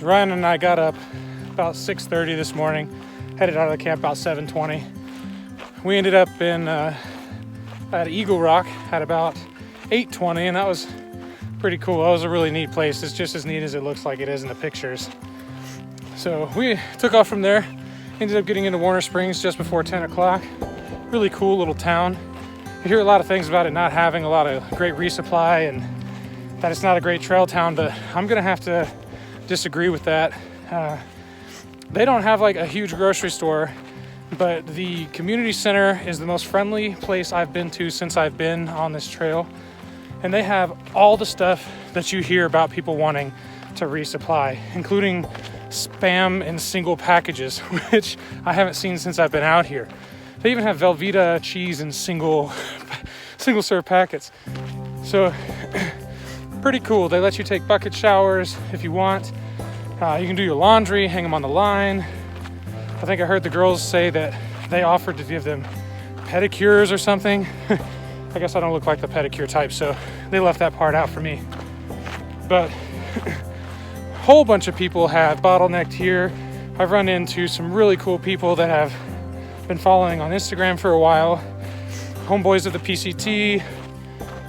So Ryan and I got up about 6:30 this morning, headed out of the camp about 7:20. We ended up at Eagle Rock at about 8:20, and that was pretty cool. That was a really neat place. It's just as neat as it looks like it is in the pictures. So we took off from there, ended up getting into Warner Springs just before 10 o'clock. Really cool little town. You hear a lot of things about it not having a lot of great resupply and that it's not a great trail town, but I'm gonna have to disagree with that. They don't have like a huge grocery store, but the community center is the most friendly place I've been to since I've been on this trail. And they have all the stuff that you hear about people wanting to resupply, including Spam in single packages, which I haven't seen since I've been out here. They even have Velveeta cheese in single serve packets. So pretty cool. They let you take bucket showers if you want. You can do your laundry, hang them on the line. I think I heard the girls say that they offered to give them pedicures or something. I guess I don't look like the pedicure type, so they left that part out for me. But a whole bunch of people have bottlenecked here. I've run into some really cool people that have been following on Instagram for a while. Homeboys of the PCT.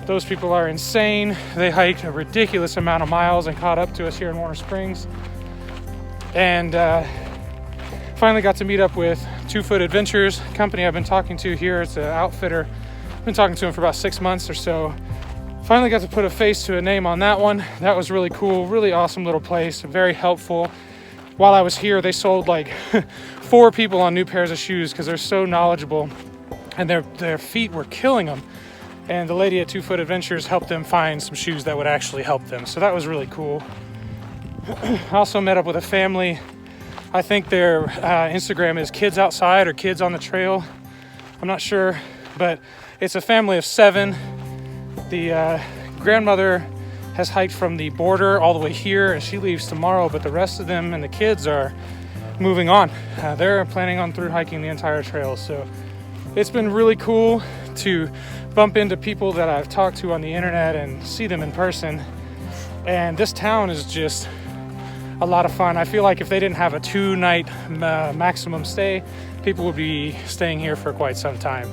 Those people are insane. They hiked a ridiculous amount of miles and caught up to us here in Warner Springs. And finally got to meet up with 2 Foot Adventures, company I've been talking to here. It's an outfitter. I've been talking to him for about 6 months or so. Finally got to put a face to a name on that one. That was really cool, really awesome little place, very helpful. While I was here, they sold like 4 people on new pairs of shoes because they're so knowledgeable and their feet were killing them. And the lady at 2 Foot Adventures helped them find some shoes that would actually help them. So that was really cool. I also met up with a family. I think their Instagram is Kids Outside or Kids on the Trail. I'm not sure, but it's a family of 7. The grandmother has hiked from the border all the way here, and she leaves tomorrow, but the rest of them and the kids are moving on. They're planning on through hiking the entire trail. So it's been really cool to bump into people that I've talked to on the internet and see them in person. And this town is just a lot of fun. I feel like if they didn't have a 2-night maximum stay, people would be staying here for quite some time.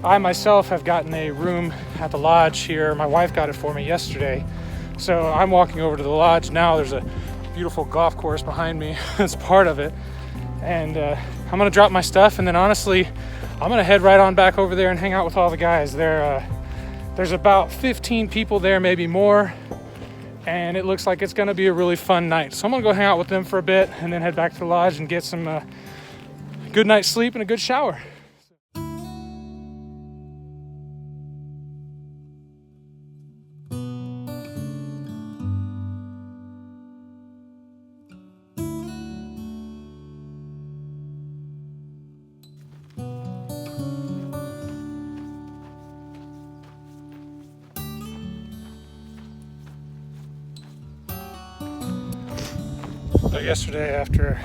I myself have gotten a room at the lodge here. My wife got it for me yesterday. So I'm walking over to the lodge now. There's a beautiful golf course behind me. That's part of it. And I'm gonna drop my stuff, and then honestly, I'm gonna head right on back over there and hang out with all the guys. There's about 15 people there, maybe more. And it looks like it's gonna be a really fun night. So I'm gonna go hang out with them for a bit and then head back to the lodge and get some good night's sleep and a good shower. So yesterday, after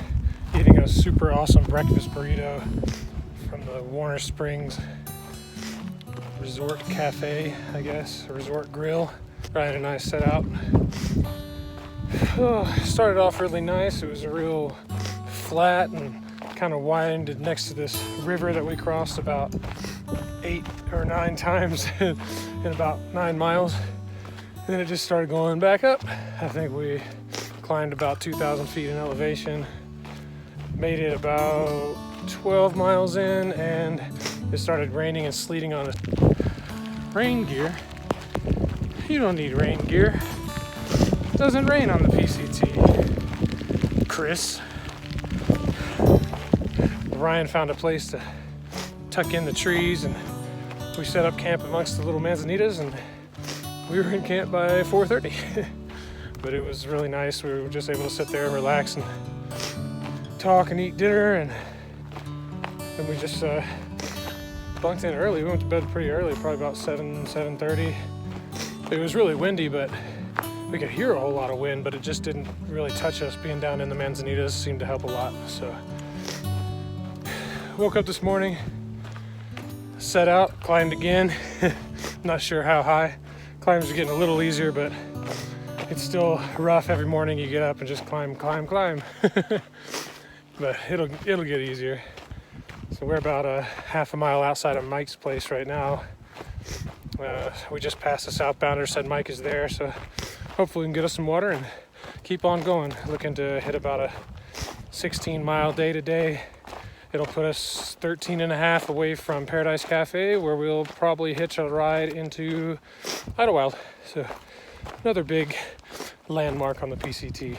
eating a super awesome breakfast burrito from the Warner Springs Resort Cafe, I guess, a resort grill, Ryan and I set out. Started off really nice. It was a real flat and kind of widened next to this river that we crossed about 8 or 9 times in about 9 miles. And then it just started going back up. I think we climbed about 2,000 feet in elevation, made it about 12 miles in, and it started raining and sleeting on us. Rain gear? You don't need rain gear. It doesn't rain on the PCT, Chris. Ryan found a place to tuck in the trees, and we set up camp amongst the little manzanitas, and we were in camp by 4:30. But it was really nice. We were just able to sit there and relax and talk and eat dinner, and then we just bunked in early. We went to bed pretty early, probably about 7:30. It was really windy, but we could hear a whole lot of wind, but it just didn't really touch us. Being down in the manzanitas seemed to help a lot. So woke up this morning, set out, climbed again. Not sure how high. Climbs are getting a little easier, but it's still rough every morning. You get up and just climb. But it'll get easier. So we're about a half a mile outside of Mike's place right now. We just passed the southbounder, said Mike is there, so hopefully we can get us some water and keep on going. Looking to hit about a 16-mile day today. It'll put us 13 and a half away from Paradise Cafe, where we'll probably hitch a ride into Idlewild. So another big landmark on the PCT.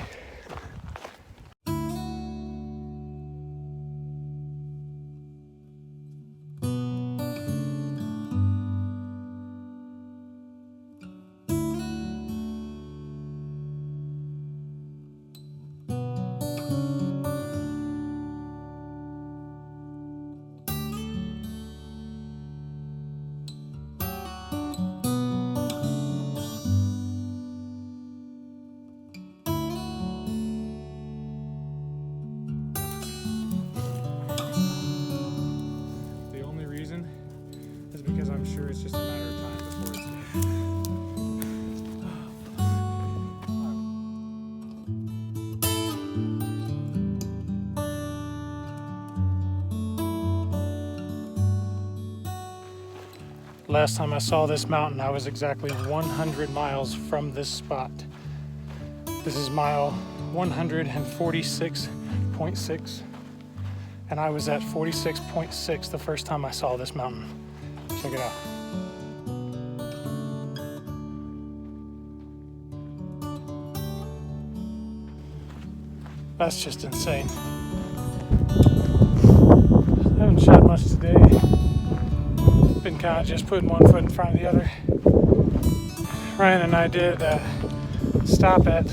Is because I'm sure it's just a matter of time before it's Last time I saw this mountain, I was exactly 100 miles from this spot. This is mile 146.6, and I was at 46.6 the first time I saw this mountain. Check it out. That's just insane. I haven't shot much today. Been kind of just putting one foot in front of the other. Ryan and I did stop at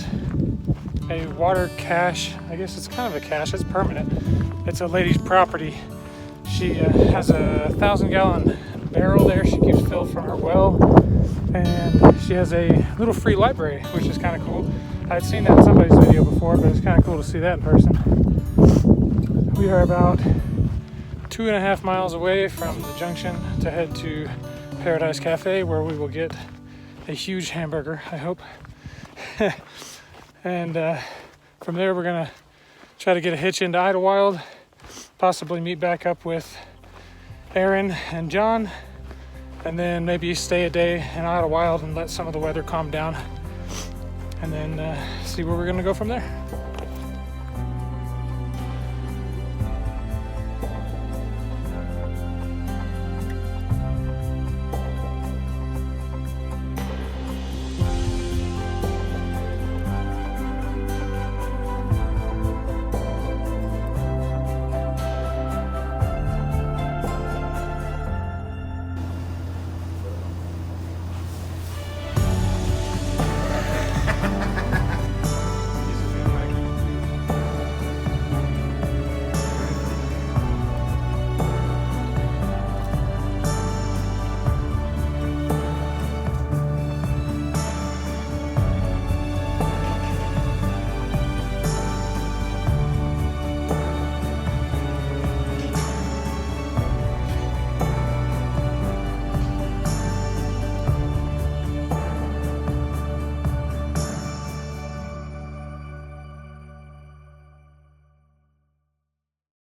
a water cache. I guess it's kind of a cache, it's permanent. It's a lady's property. She has a 1,000-gallon barrel there she keeps filled from her well, and she has a little free library, which is kind of cool. I'd seen that in somebody's video before, but it's kind of cool to see that in person. We are about 2.5 miles away from the junction to head to Paradise Cafe, where we will get a huge hamburger, I hope. And from there we're gonna try to get a hitch into Idlewild, possibly meet back up with Aaron and John, and then maybe stay a day in Idlewild and let some of the weather calm down, and then see where we're gonna go from there.